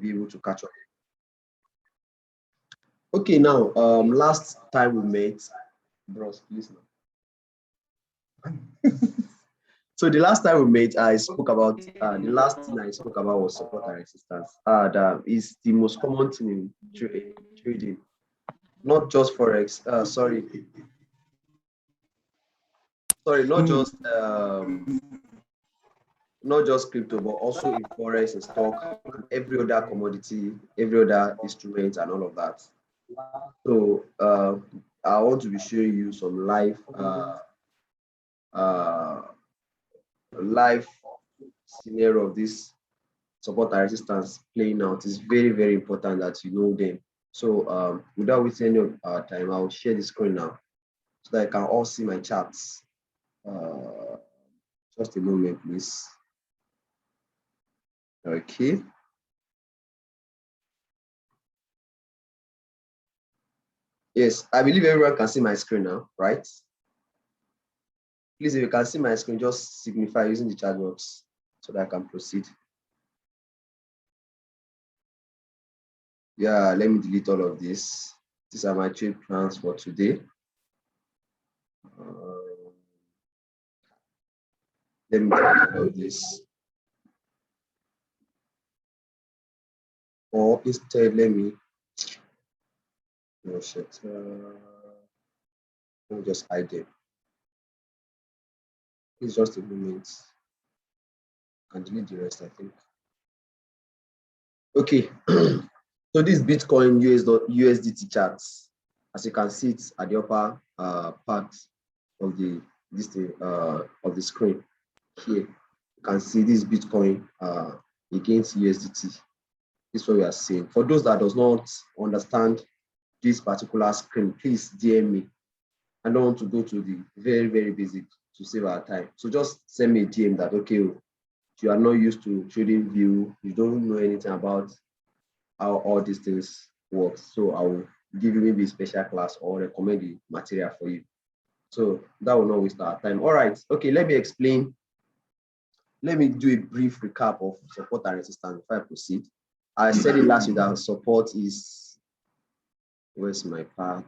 be able to catch up. Okay, now last time we met, bros, please now. So the last time we met, I spoke about the last thing I spoke about was support and resistance. That is the most common thing in trading, not just forex. Sorry, not just crypto, but also in forex, in stock, and every other commodity, every other instrument, and all of that. So I want to be showing you some live scenario of this support and resistance playing out. It's very, very important that you know them. So without wasting any of our time, I'll share the screen now so that I can all see my charts. Just a moment, please. Okay. Yes, I believe everyone can see my screen now, right? Please, if you can see my screen, just signify using the chat box so that I can proceed. Yeah, let me delete all of this. These are my trade plans for today. Let me delete all of this. Or instead, let me shit. Let me just hide it. It's just a moment. I can delete the rest, I think. Okay. So this Bitcoin USDT charts, as you can see it at the upper part of the screen here. You can see this Bitcoin against USDT. This is what we are seeing. For those that does not understand this particular screen, please DM me. I don't want to go to the very, very basic to save our time. So just send me a DM that, okay, you are not used to trading view, you don't know anything about how all these things work. So I will give you maybe a special class or recommend the material for you. So that will not waste our time. All right, okay, let me explain. Let me do a brief recap of support and resistance before I proceed. I said it last week that support is, where's my part?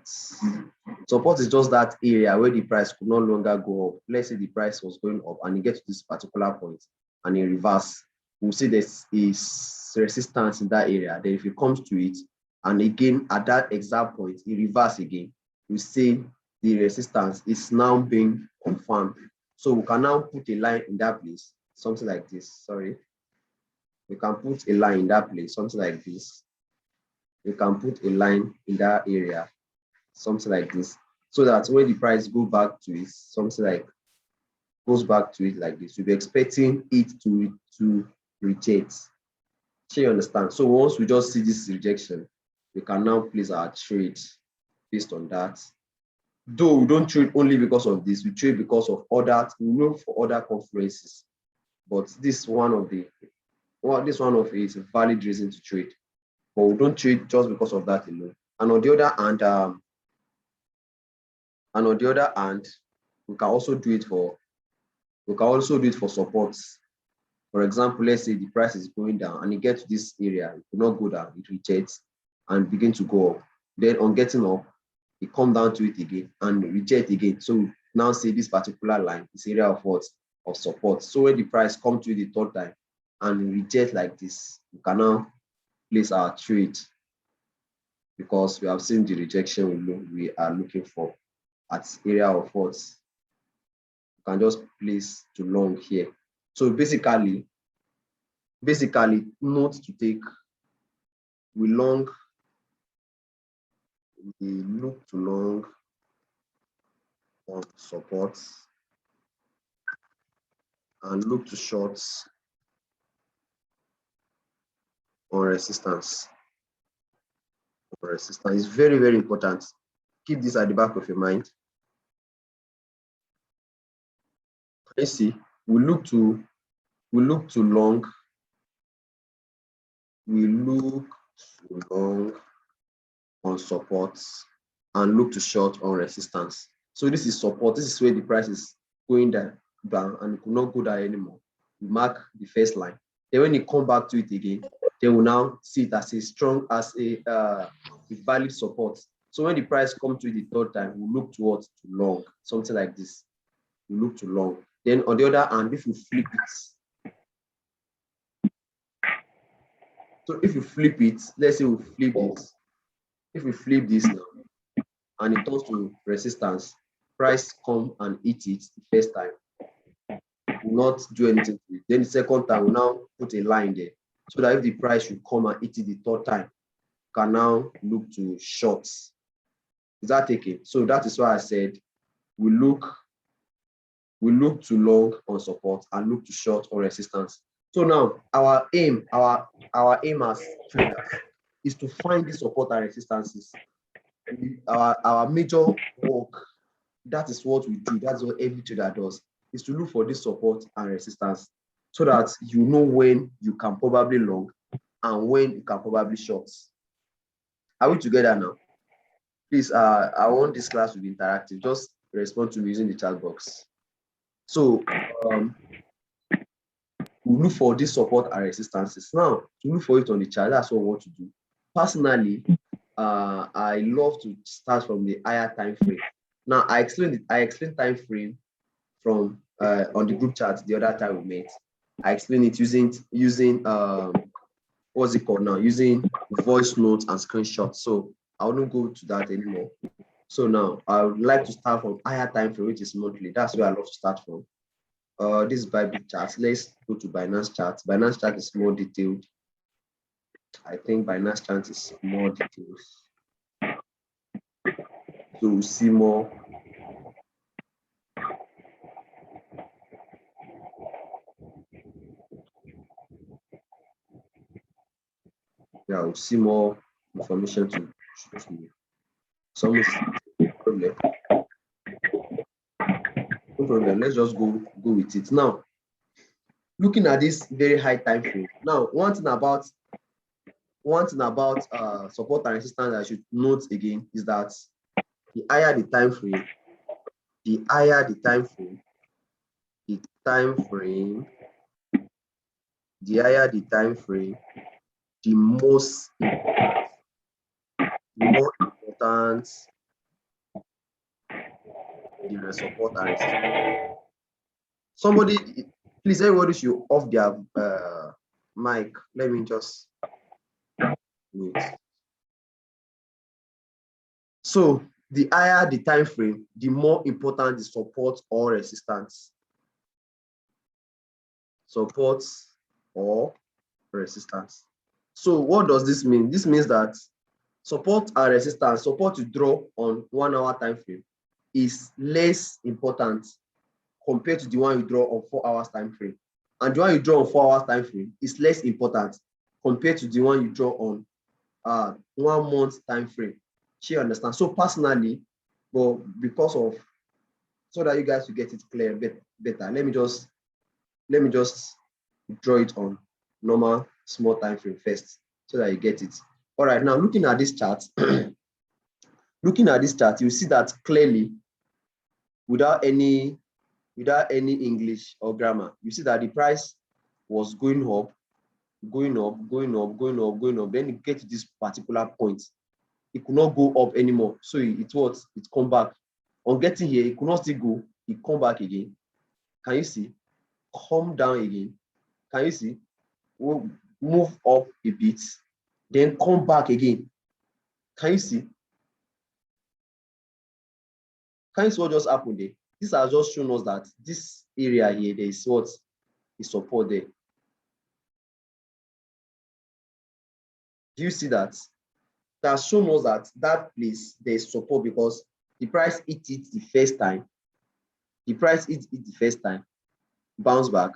Support is just that area where the price could no longer go up. Let's say the price was going up and it gets to this particular point and in reverse, we'll say there's resistance in that area. Then if it comes to it, and again at that exact point, it reverse again, we say the resistance is now being confirmed. So we can now put a line in that place, something like this. Sorry. We can put a line in that place, something like this. We can put a line in that area, something like this, so that when the price goes back to it, something like goes back to it like this, we'll be expecting it to reject. So you understand? So once we just see this rejection, we can now place our trade based on that. Though we don't trade only because of this, we trade because of other, we look for other conferences. But this one of it is a valid reason to trade. But we don't trade just because of that alone. And on the other hand, we can also do it for supports. For example, let's say the price is going down and it gets to this area, it will not go down, it rejects and begin to go up. Then on getting up, it comes down to it again and reject again. So now say this particular line, this area of what? Of support. So when the price comes to the third time and reject like this, we can now place our trade because we have seen the rejection we are looking for at area of what? You can just place to long here. So basically, note to take, we look to long on supports and look to shorts on resistance. Resistance is very, very important. Keep this at the back of your mind. You see, we look to long on supports and look to short on resistance. So this is support. This is where the price is going down and it could not go down anymore. We mark the first line. Then when it come back to it again, they will now see it as a strong, as a valid support. So when the price comes to it the third time, we look towards to long, something like this. We look to long. Then on the other hand, if you flip it, so if you flip it, let's say we flip this. If we flip this now and it turns to resistance, price come and eat it the first time, will not do anything to it. Then the second time, we'll now put a line there so that if the price should come and eat it the third time, can now look to shorts. Is that taken? So that is why I said we look to long on support and look to short on resistance. So now our aim as traders is to find the support and resistances. Our major work, that is what we do. That's what every trader does, is to look for this support and resistance so that you know when you can probably long and when you can probably short. Are we together now? Please, I want this class to be interactive. Just respond to me using the chat box. So we look for this support and resistances. Now, to look for it on the chart, that's what we want to do. Personally, I love to start from the higher time frame. Now, I explained time frame from on the group chat the other time we met. I explained it using what's it called now? Using voice notes and screenshots. So I wouldn't go to that anymore. So now I would like to start from higher time frame, which is monthly. That's where I love to start from. This is Bybit chart. Let's go to Binance chart. Binance chart is more detailed. I think Binance chart is more detailed. So we'll see more. Yeah, we'll see more information to you. Some problem. No problem. Let's just go with it. Now, looking at this very high time frame. Now, one thing about support and resistance I should note again is that the higher the time frame, the most important the support and resistance. Somebody, please, everybody should off their mic. Let me just mute. So the higher the time frame, the more important the support or resistance. Support or resistance. So what does this mean? This means that support and resistance, support to draw on 1 hour time frame is less important compared to the one you draw on 4 hours time frame. And the one you draw on 4 hours time frame is less important compared to the one you draw on 1 month time frame. She understands. So personally, but because of, so that you guys will get it clear better, let me just draw it on normal small time frame first so that you get it. All right, now looking at this chart, you see that clearly without any English or grammar. You see that the price was going up, then it gets to this particular point. It could not go up anymore. So it come back. On getting here, it could not still go, it come back again. Can you see? Come down again. Can you see? We'll move up a bit, then come back again. Can you see? Can you see what just happened there? This has just shown us that this area here, there is what is support there. Do you see that? That has shown us that that place there is support because the price hit it the first time. The price hit it the first time, bounce back,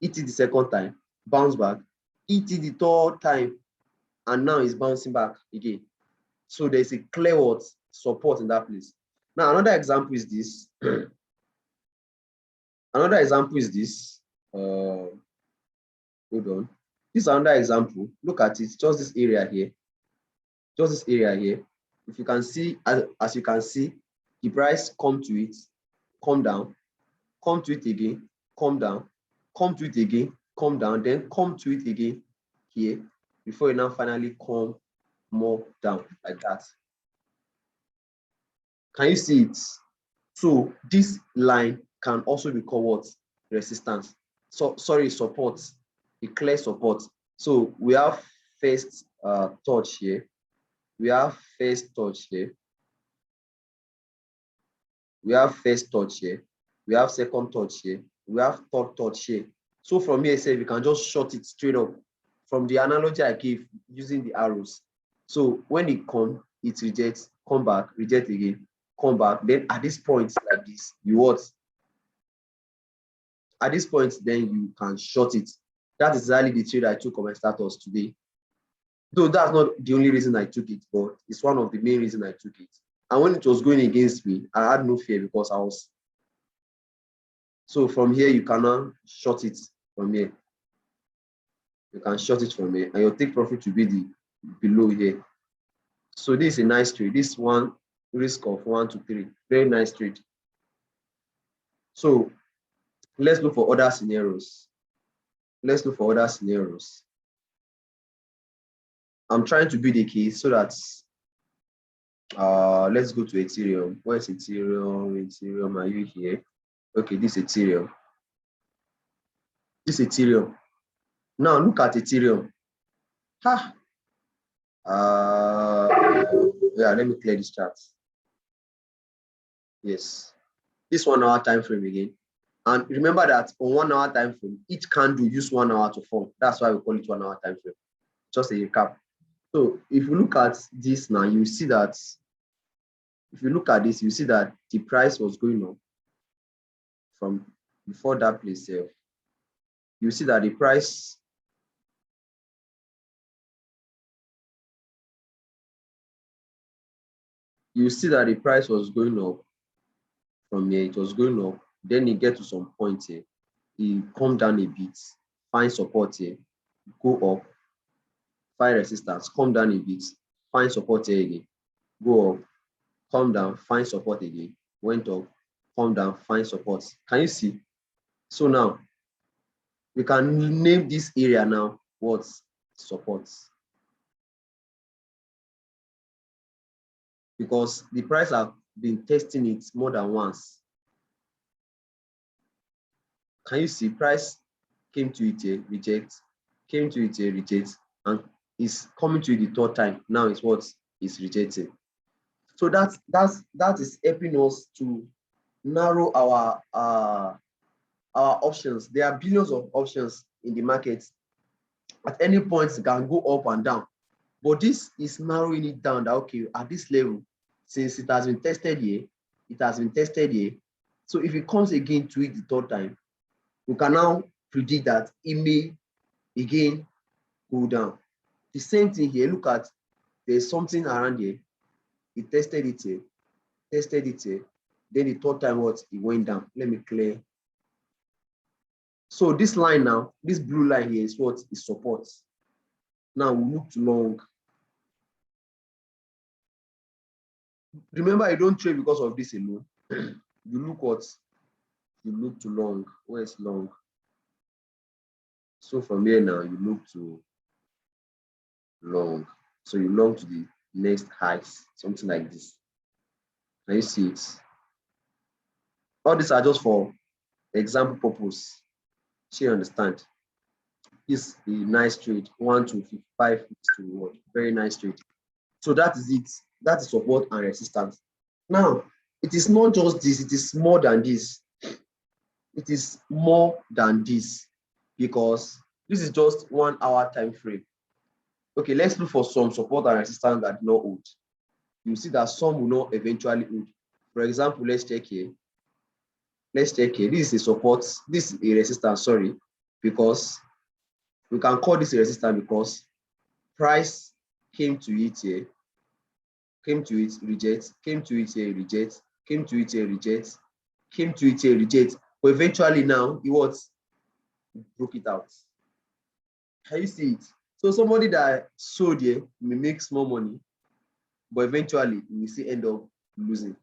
hit it the second time, bounce back, hit it the third time, and now it's bouncing back again. So there's a clear what support in that place. Now another example is this. Another example is this. Hold on. This is another example. Look at it. Just this area here. Just this area here. If you can see, as you can see, the price come to it, come down, come to it again, come down, come to it again, come down, then come to it again here before you now finally come more down like that. Can you see it? So this line can also be called what? Resistance. So sorry, support, a clear support. So we have first touch here. We have first touch here. We have first touch here. We have second touch here. We have third touch here. So from here, say we can just short it straight up from the analogy I gave using the arrows. So when it comes, it rejects, come back, reject again, come back. Then at this point like this, you what? At this point, then you can short it. That is exactly the trade I took on my status today. Though that's not the only reason I took it, but it's one of the main reasons I took it. And when it was going against me, I had no fear because I was. So from here, you can now short it from here. You can short it from here, and your take profit will be the below here. So this is a nice trade. This one risk of 1 to 3, very nice trade. So let's look for other scenarios. Let's look for other scenarios. I'm trying to build a case so that let's go to Ethereum. Where's Ethereum? Ethereum, are you here? Okay, this Ethereum. This Ethereum. Now look at Ethereum. Ha! Yeah, let me clear this chart. Yes, this 1 hour time frame again. And remember that on 1 hour time frame, each candle use 1 hour to form. That's why we call it 1 hour time frame. Just a recap. So if you look at this now, you see that if you look at this, you see that the price was going up from before that place here. You see that the price was going up from here. It was going up. Then it get to some point here. It come down a bit, find support here, go up, find resistance, come down a bit, find support here again, go up, come down, find support again, went up, come down, find support. Can you see? So now we can name this area now what? Support. Because the price have been testing it more than once. Can you see? Price came to it here, reject, came to it here, reject, and is coming to it the third time. Now it's what is rejected. So that is helping us to narrow our options. There are billions of options in the market. At any point, it can go up and down. But this is narrowing it down that, okay, at this level, since it has been tested here, it has been tested here. So if it comes again to it the third time, we can now predict that it may again go down. The same thing here, look at, there's something around here. It tested it here, tested it here. Then the third time, what? It went down. Let me clear. So this line now, this blue line here is what is support. Now we look to long. Remember, you don't trade because of this alone. You look what? You look to long. Where is long? So from here now, you look to long. So you long to the next highs, something like this. Can you see it? All these are just for example purpose. So you understand? This is a nice trade. 1 to 55 to what? Very nice trade. So that is it. That is support and resistance. Now, it is not just this, it is more than this. It is more than this because this is just 1 hour time frame. Okay, let's look for some support and resistance that do not hold. You see that some will not eventually hold. For example, let's check here. Let's check here. This is a support, this is a resistance, sorry, because we can call this a resistance because price came to it here, came to it, reject, came to it here, reject, came to it here, reject, came to it here, reject. But eventually now, it was broke it out. Can you see it? So somebody that sold here may make small money, but eventually we still end up losing.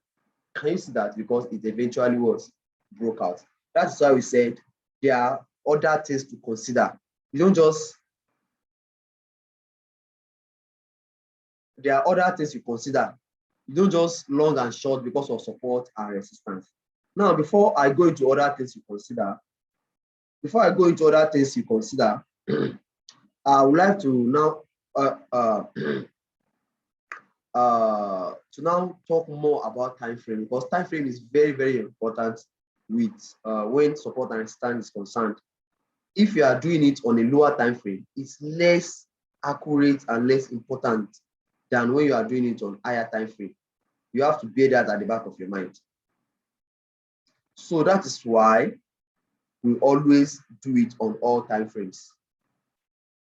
Can you see that? Because it eventually was broke out. That's why we said there are other things to consider. You don't just, there are other things you consider. You don't just long and short because of support and resistance. Now, before I go into other things you consider, I would like to now talk more about time frame, because time frame is very, very important with when support and resistance is concerned. If you are doing it on a lower time frame, it's less accurate and less important than when you are doing it on higher time frame. You have to bear that at the back of your mind. So that is why we always do it on all time frames.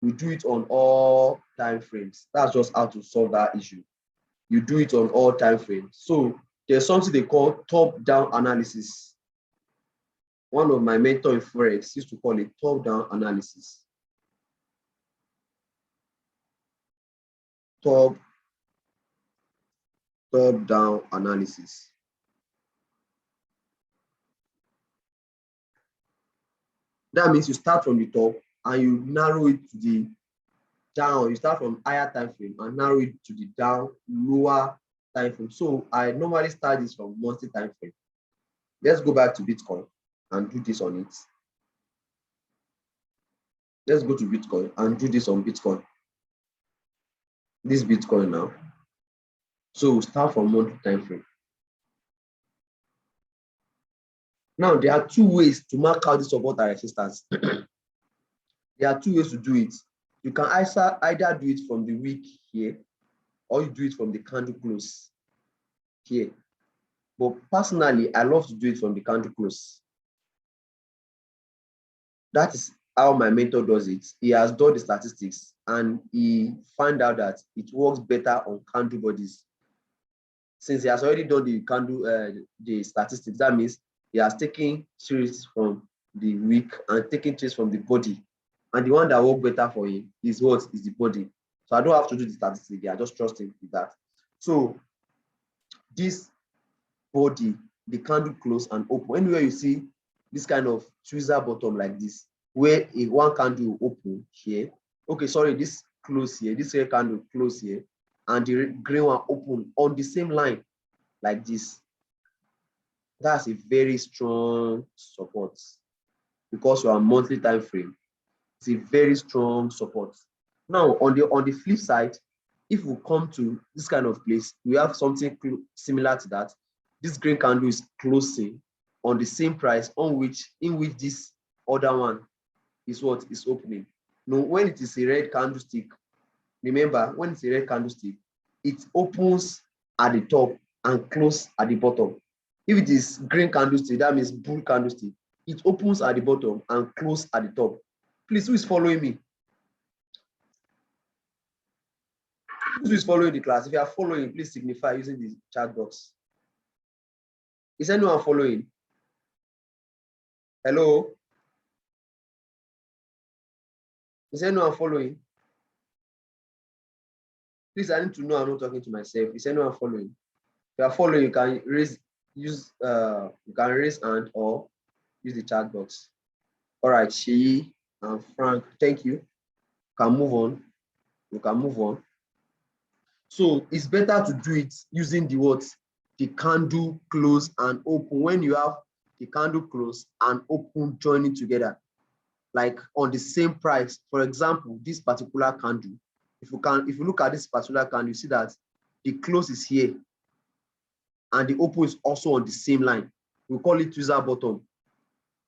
We do it on all time frames. That's just how to solve that issue. You do it on all time frames. So there's something they call top-down analysis. One of my mentors in Forex used to call it top-down analysis. Top-down analysis. That means you start from the top and you narrow it to the down. You start from higher time frame and narrow it to the down, lower time frame. So I normally start this from monthly time frame. Let's go back to Bitcoin and do this on it. Let's go to Bitcoin and do this on Bitcoin. This Bitcoin now. So start from monthly time frame. Now there are two ways to mark out the support and resistance. There are two ways to do it. You can either do it from the wick here, or you do it from the candle close here. But personally, I love to do it from the candle close. That is how my mentor does it. He has done the statistics and he found out that it works better on candle bodies. Since he has already done the candle, the statistics, that means he has taken trace from the wick and taken trace from the body. And the one that works better for him is what? Is the body. So I don't have to do the statistics. I just trust him with that. So this body, the candle close and open. Anywhere you see this kind of tweezer bottom like this, where if one candle open here, okay, sorry, this close here, this red candle close here, and the green one open on the same line like this, that's a very strong support, because you are monthly time frame. It's a very strong support. Now on the flip side, if we come to this kind of place, we have something similar to that. This green candle is closing on the same price in which this other one is what is opening. Now, when it is a red candlestick, remember, when it's a red candlestick, it opens at the top and closes at the bottom. If it is green candlestick, that means bull candlestick, it opens at the bottom and closes at the top. Please, who is following me? Who is following the class? If you are following, please signify using the chat box. Is anyone following? Hello? Is anyone following? Please, I need to know I'm not talking to myself. Is anyone following? If you are following, you can raise hand or use the chat box. All right, Shi and Frank, thank you. Can move on. You can move on. So it's better to do it using the what? The candle close and open. When you have the candle close and open joining together, like on the same price. For example, this particular candle, if you look at this particular candle, you see that the close is here and the open is also on the same line. We call it tweezer bottom,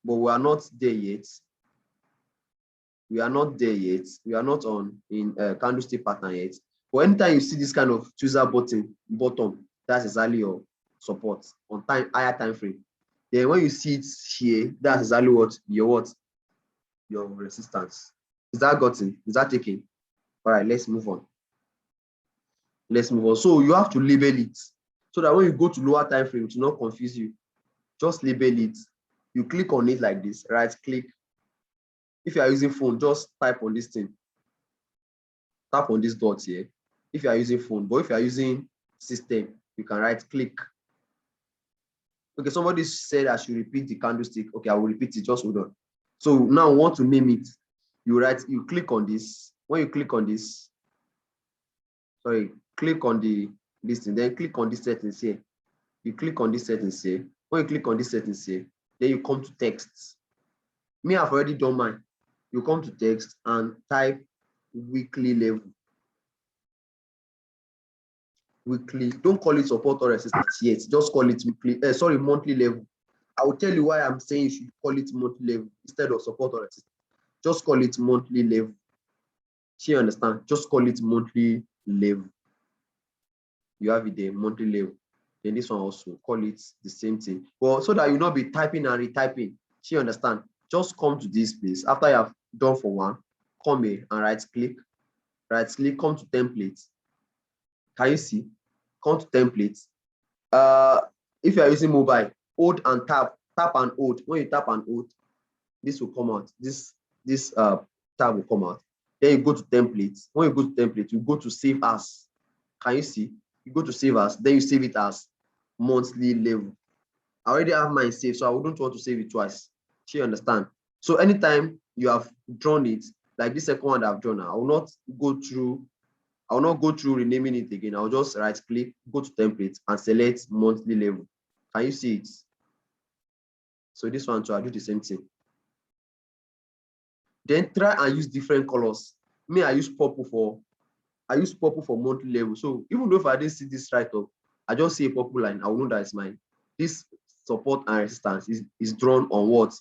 but we are not there yet. We are not there yet. We are not in candlestick pattern yet. But anytime you see this kind of tweezer bottom, that's exactly your support on higher time frame. Then when you see it here, that's exactly your resistance. Is that gotten? Is that taken? All right, let's move on. Let's move on. So you have to label it so that when you go to lower time frame, it will not confuse you. Just label it. You click on it like this, right click. If you are using phone, just type on this thing. Tap on this dot here. If you are using phone, but if you are using system, you can right click. Okay, somebody said I should repeat the candlestick. Okay, I will repeat it. Just hold on. So now we want to name it. You click on this. When you click on this, click on the listing, then click on this settings here. You click on this settings here. When you click on this settings here, then you come to text. Me, I've already done mine. You come to text and type weekly level. Weekly, don't call it support or resistance yet, just call it weekly, monthly level. I will tell you why I'm saying you should call it monthly level instead of support or resistance. Just call it monthly level. You understand? Just call it monthly level. You have it there, monthly level. Then this one also, call it the same thing. Well, so that you not be typing and retyping. You understand? Just come to this place. After you have done for one, come here and right click, come to templates. Can you see? Come to templates. If you are using mobile, hold and tap and hold. When you tap and hold, this will come out. This tab will come out. Then you go to templates. When you go to templates, you go to save as. Can you see? You go to save as, then you save it as monthly level. I already have mine saved, so I wouldn't want to save it twice. Do you understand? So anytime you have drawn it, like this second one that I've drawn, I will not go through renaming it again. I'll just right click, go to template and select monthly level. Can you see it? So this one too, I'll do the same thing. Then try and use different colors. Me, I use purple for monthly level. So even though if I didn't see this right up, I just see a purple line, I will know that it's mine. This support and resistance is drawn on what?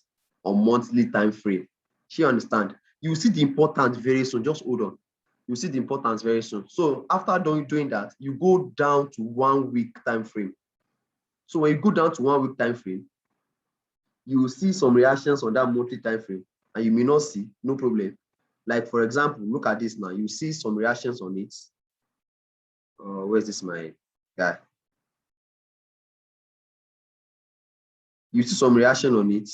On monthly time frame. You understand? You will see the importance very soon. Just hold on. You'll see the importance very soon. So after doing that, you go down to 1 week time frame. So when you go down to 1 week time frame, you will see some reactions on that monthly time frame, and you may not see, no problem. Like for example, look at this now. You see some reactions on it. Where's this my guy? You see some reaction on it.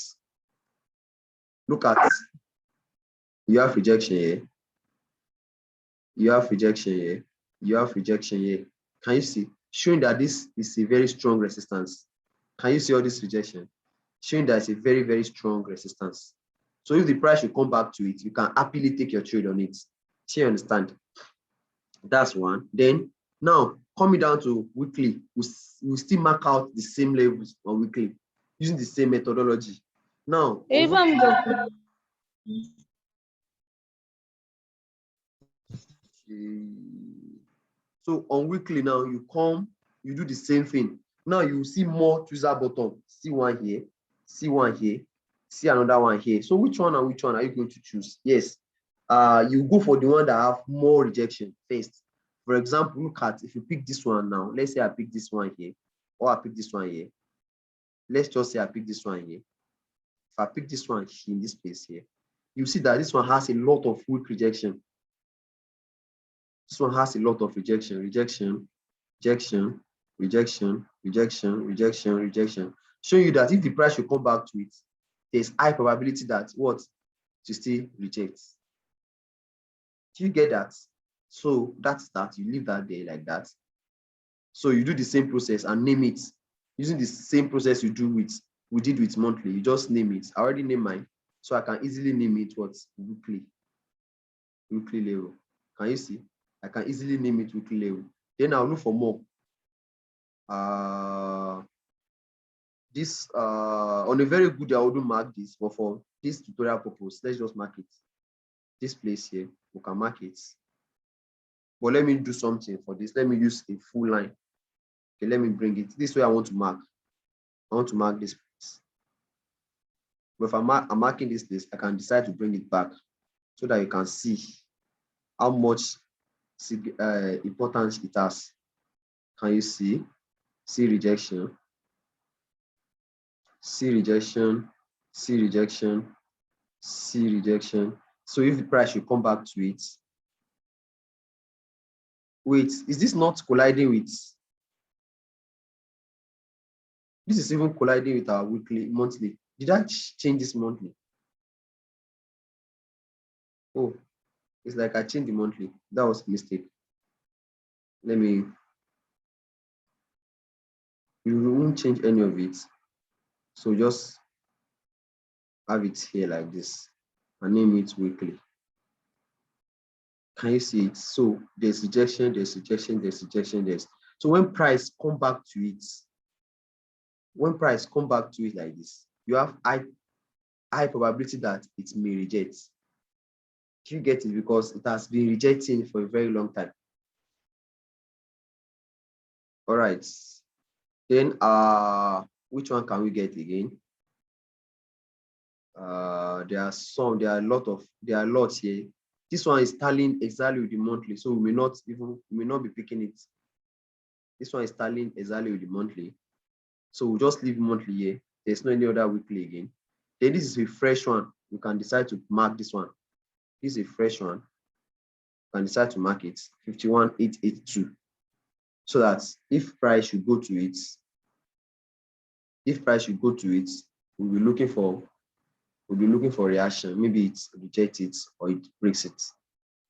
Look at, you have rejection here. You have rejection here. You have rejection here. Can you see? Showing that this is a very strong resistance. Can you see all this rejection? Showing that it's a very, very strong resistance. So if the price should come back to it, you can happily take your trade on it. Do you understand? That's one. Then now coming down to weekly, we'll still mark out the same levels on weekly using the same methodology. Now, so on weekly now, you come, you do the same thing. Now you see more chooser button. See one here, see one here, see another one here. So which one are you going to choose? Yes, you go for the one that have more rejection first. For example, look at, if you pick this one now, let's say I pick this one here, or I pick this one here. Let's just say I pick this one here. If I pick this one in this place here, you see that this one has a lot of weak rejection. This one has a lot of rejection, rejection, rejection, rejection, rejection, rejection, rejection. Showing you that if the price should come back to it, there's high probability that what? To still reject. Do you get that? So that's that. You leave that there like that. So you do the same process and name it using the same process we did with monthly. You just name it. I already named mine, so I can easily name it what? Weekly level. Can you see? I can easily name it weekly level. Then I'll look for more. This on a very good day, I wouldn't mark this, but for this tutorial purpose, let's just mark it. This place here, we can mark it. But let me do something for this. Let me use a full line. Okay, let me bring it. This way I want to mark. I want to mark this place. But if I'm marking this place, I can decide to bring it back so that you can see how much importance it has. Can you see? See rejection. See rejection. See rejection. See rejection. So if the price should come back to it, wait, is this not colliding with? This is even colliding with our monthly. Did I change this monthly? Oh, it's like I changed the monthly. That was a mistake. You won't change any of it. So just have it here like this and name it weekly. Can you see it? So there's rejection, there's rejection, there's rejection, there's. So when price come back to it, like this, you have high probability that it may reject. You get it because it has been rejecting for a very long time. All right. Then which one can we get again? There are lots here. This one is tallying exactly with the monthly, so we may not be picking it. This one is tallying exactly with the monthly, so we'll just leave monthly here. There's no any other weekly again. Then this is a fresh one. You can decide to mark this one. This is a fresh one. You can decide to mark it 51882, so that if price should go to it, we'll be looking for reaction. Maybe it rejects it or it breaks it.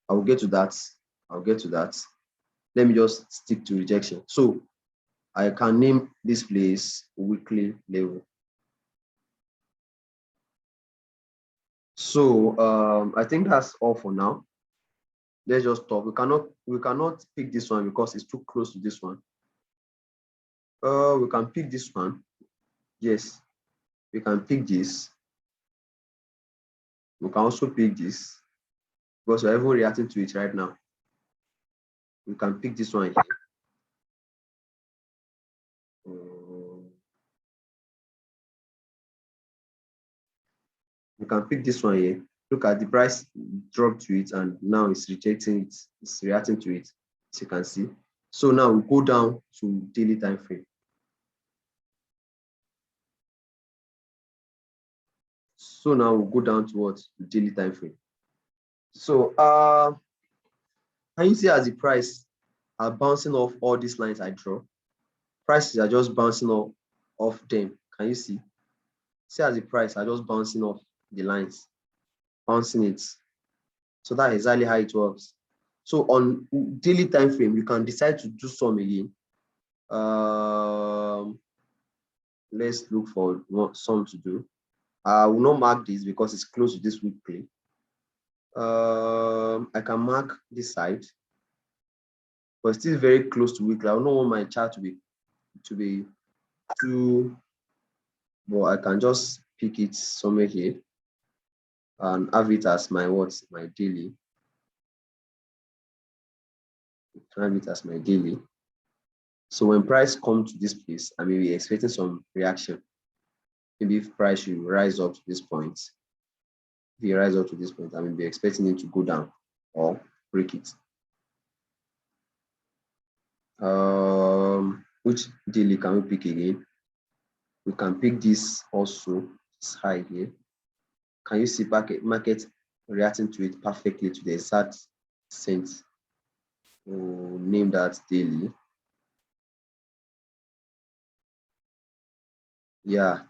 I will get to that. Let me just stick to rejection. So I can name this place weekly level. So I think that's all for now. Let's just stop. We cannot pick this one because it's too close to this one. We can pick this one. Yes, we can pick this. We can also pick this because we're even reacting to it right now. We can pick this one here. We can pick this one here. Look at the price drop to it, and now it's rejecting it. It's reacting to it, as you can see. So now we go down to daily time frame. So now we'll go down to what? The daily time frame. So can you see as the price are bouncing off all these lines I draw? Prices are just bouncing off them. Can you see? See as the price are just bouncing off the lines, bouncing it. So that's exactly how it works. So on daily time frame, you can decide to do some again. Let's look for some to do. I will not mark this because it's close to this weekly. I can mark this side, but still very close to weekly. I don't want my chart to be too, but I can just pick it somewhere here and have it as my daily. Have it as my daily. So when price comes to this place, I may be expecting some reaction. Maybe if price should rise up to this point, I may be expecting it to go down or break it. Which daily can we pick again? We can pick this also, this high here. Can you see market reacting to it perfectly to the exact sense? We'll name that daily. Yeah.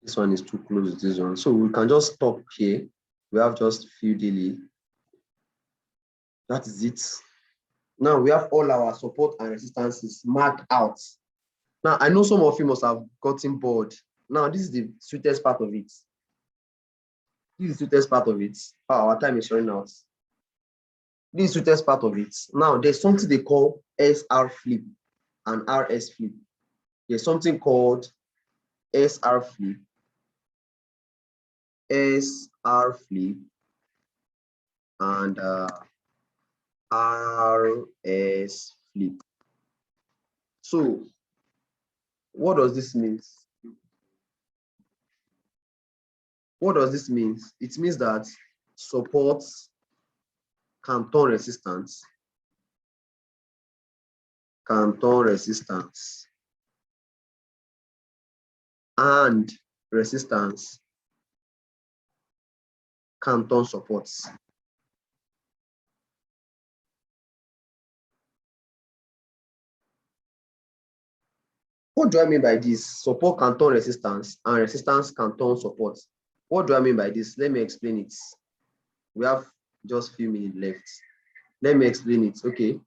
This one is too close to this one. So we can just stop here. We have just few daily. That is it. Now we have all our support and resistances marked out. Now I know some of you must have gotten bored. Now this is the sweetest part of it. Our time is running out. This is the sweetest part of it. Now there's something they call SR flip and RS flip. There's something called SR flip, and RS flip. So what does this mean? It means that support can turn resistance, and resistance can turn supports. What do I mean by this? Support can turn resistance and resistance can turn support. What do I mean by this? Let me explain it. We have just a few minutes left. Let me explain it. Okay.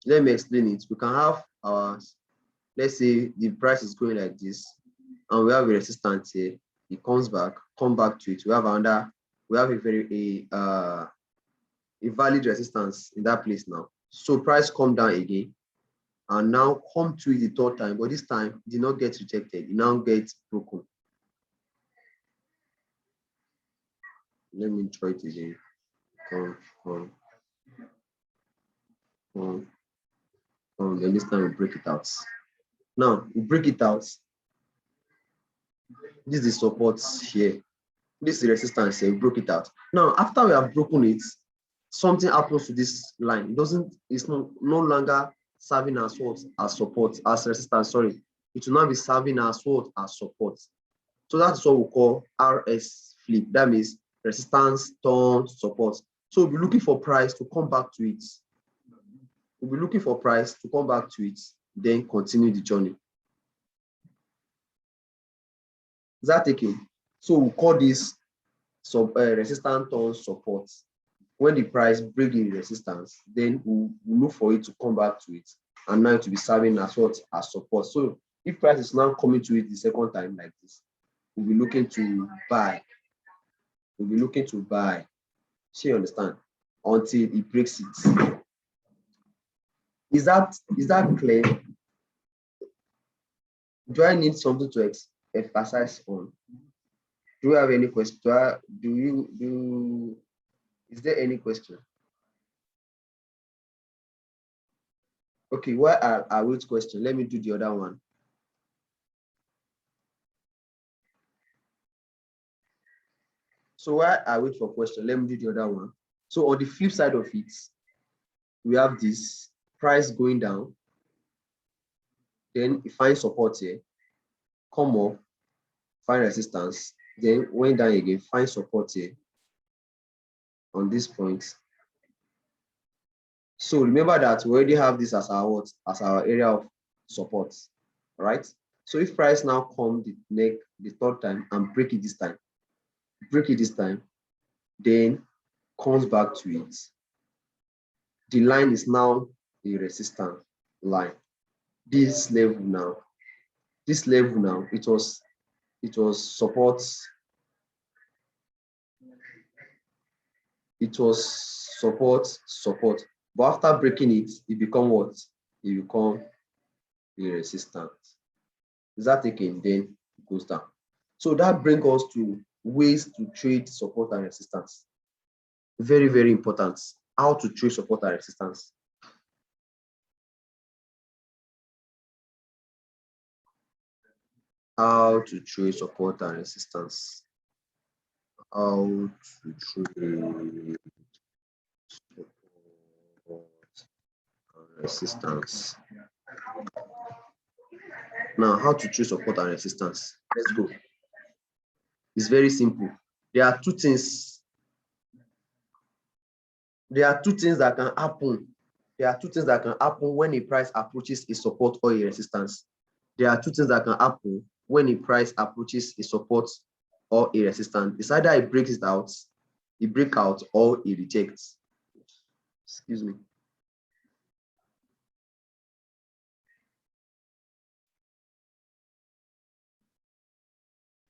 let me explain it. We can have our, let's say the price is going like this, and we have a resistance here. It comes back, come back to it. We have another, we have a valid resistance in that place now. So price come down again, and now come to it the third time, but this time it did not get rejected. It now gets broken. Let me try it again. Then this time we break it out. Now we break it out. This is the support here. This is the resistance here. We broke it out. Now, after we have broken it, something happens to this line. It's no longer serving as what? As support, as resistance, sorry. It will now be serving as what? As support. So that's what we call RS flip. That means resistance, turn, support. So we'll be looking for price to come back to it. We'll be looking for price to come back to it, then continue the journey. Is that taken? So we'll call this resistance, turn, support. When the price breaks the resistance, then we'll look for it to come back to it, and now it will be serving as what? As support. So if price is now coming to it the second time like this, we'll be looking to buy. We'll be looking to buy. So you understand? Until it breaks it. Is that clear? Do I need something to emphasize on? Do you have any question? Is there any question? Okay, while I wait question, let me do the other one. So while I wait for question, let me do the other one. So on the flip side of it, we have this price going down. Then you find support here, come up, find resistance, then went down again, find support here on this point. So remember that we already have this as our what? As our area of support, right? So if price now come the third time and break it this time, then comes back to it. The line is now a resistance line. This level now, it was support. It was support. But after breaking it, it become what? It become a resistance. Is that taken? Then it goes down. So that brings us to ways to trade support and resistance. Very, very important. How to trade support and resistance. How to trade support and resistance. How to trade support and resistance. Now, how to trade support and resistance? Let's go. It's very simple. There are two things. There are two things that can happen. There are two things that can happen when a price approaches a support or a resistance. There are two things that can happen when a price approaches a support or a resistance. It's either it breaks it out, or it rejects. Excuse me.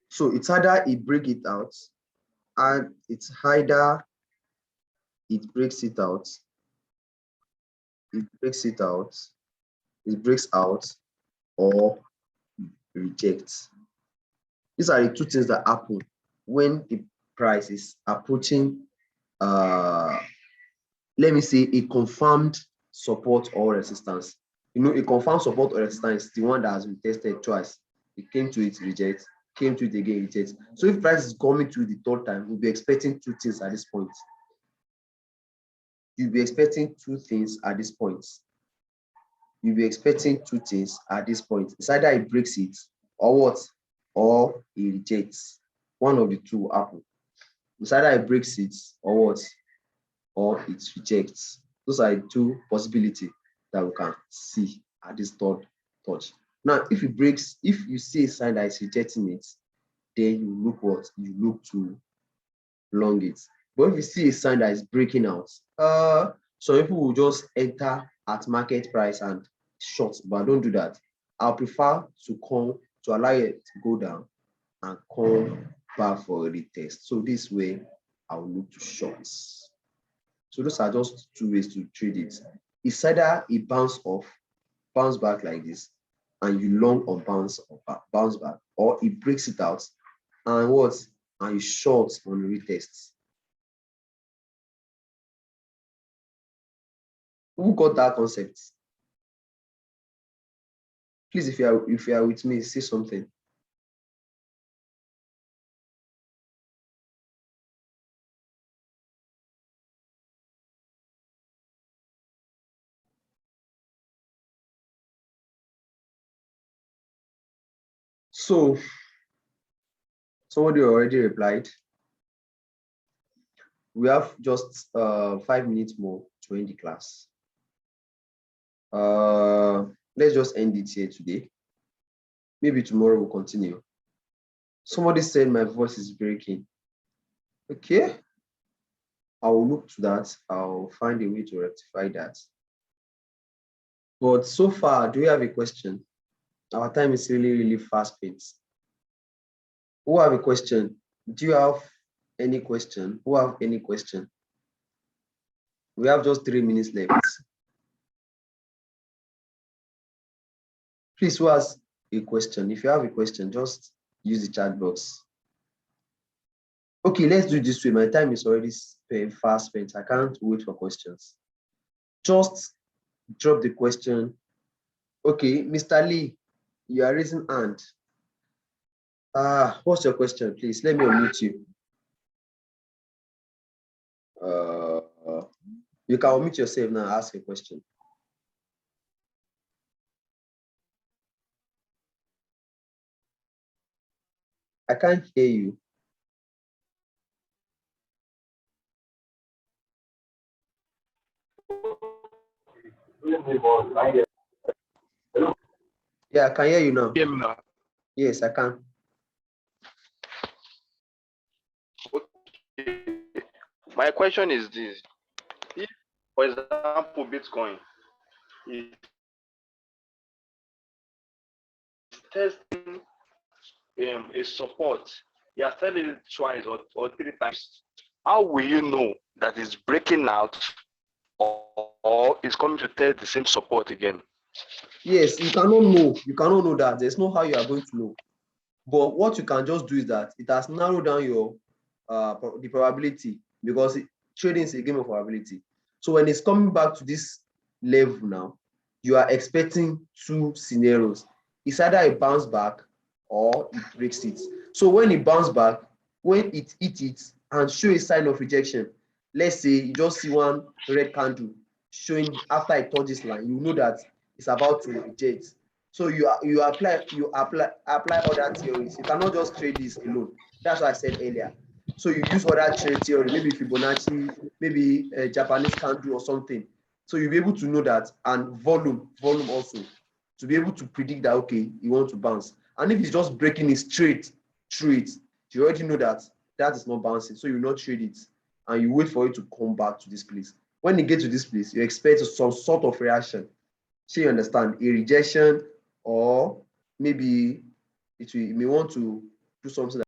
So it's either it breaks it out, and it's either it breaks it out, it breaks out, or rejects. These are the two things that happen when the price is approaching, let me say, a confirmed support or resistance. You know, a confirmed support or resistance is the one that has been tested twice. It came to it, reject, came to it again, reject. So if price is coming to the third time, we'll be expecting two things at this point. You'll be expecting two things at this point. You'll be expecting two things at this point. It's either it breaks it or what? Or it rejects. One of the two will happen. It's either it breaks it or what? Or it rejects. Those are the two possibilities that we can see at this third touch. Now, if it breaks, if you see a sign that it's rejecting it, then you look what? You look to long it. But if you see a sign that is breaking out, some people will just enter at market price and short, but I don't do that. I'll prefer to allow it to go down and come back for a retest. So this way, I'll look to shorts. So those are just two ways to trade it. It's either it bounce back like this, and you long on bounce back, or it breaks it out and what? And you short on retests. Who got that concept? Please, if you are with me, say something. So somebody already replied. We have just 5 minutes more to end the class. Let's just end it here today. Maybe tomorrow we'll continue. Somebody said my voice is breaking. Okay, I will look to that. I'll find a way to rectify that. But so far, do you have a question? Our time is really, really fast paced. Who have a question? Do you have any question? Who have any question? We have just 3 minutes left. Please, who has a question? If you have a question, just use the chat box. Okay, let's do it this way. My time is already fast spent. I can't wait for questions. Just drop the question. Okay, Mr. Lee, you are raising hand. What's your question, please? Let me unmute you. You can unmute yourself now and ask a question. I can't hear you. Yeah, I can hear you now. Hear me now? Yes, I can. Okay. My question is this: if, for example, Bitcoin is testing a support, you are telling it twice or 3 times, how will you know that it's breaking out or it's coming to test the same support again? Yes, you cannot know. You cannot know that. There's no how you are going to know. But what you can just do is that it has narrowed down your the probability, because trading is a game of probability. So when it's coming back to this level now, you are expecting 2 scenarios. It's either a bounce back or it breaks it. So when it bounce back, when it hits it and show a sign of rejection, let's say you just see one red candle showing after it touches line, you know that it's about to reject. So you apply other theories. You cannot just trade this alone. That's what I said earlier. So you use other trade theory, maybe Fibonacci, maybe a Japanese candle or something. So you'll be able to know that, and volume also, to be able to predict that, okay, you want to bounce. And if it's just breaking it straight through it, you already know that that is not bouncing. So you will not trade it and you wait for it to come back to this place. When you get to this place, you expect some sort of reaction. So you understand, a rejection, or maybe it may want to do something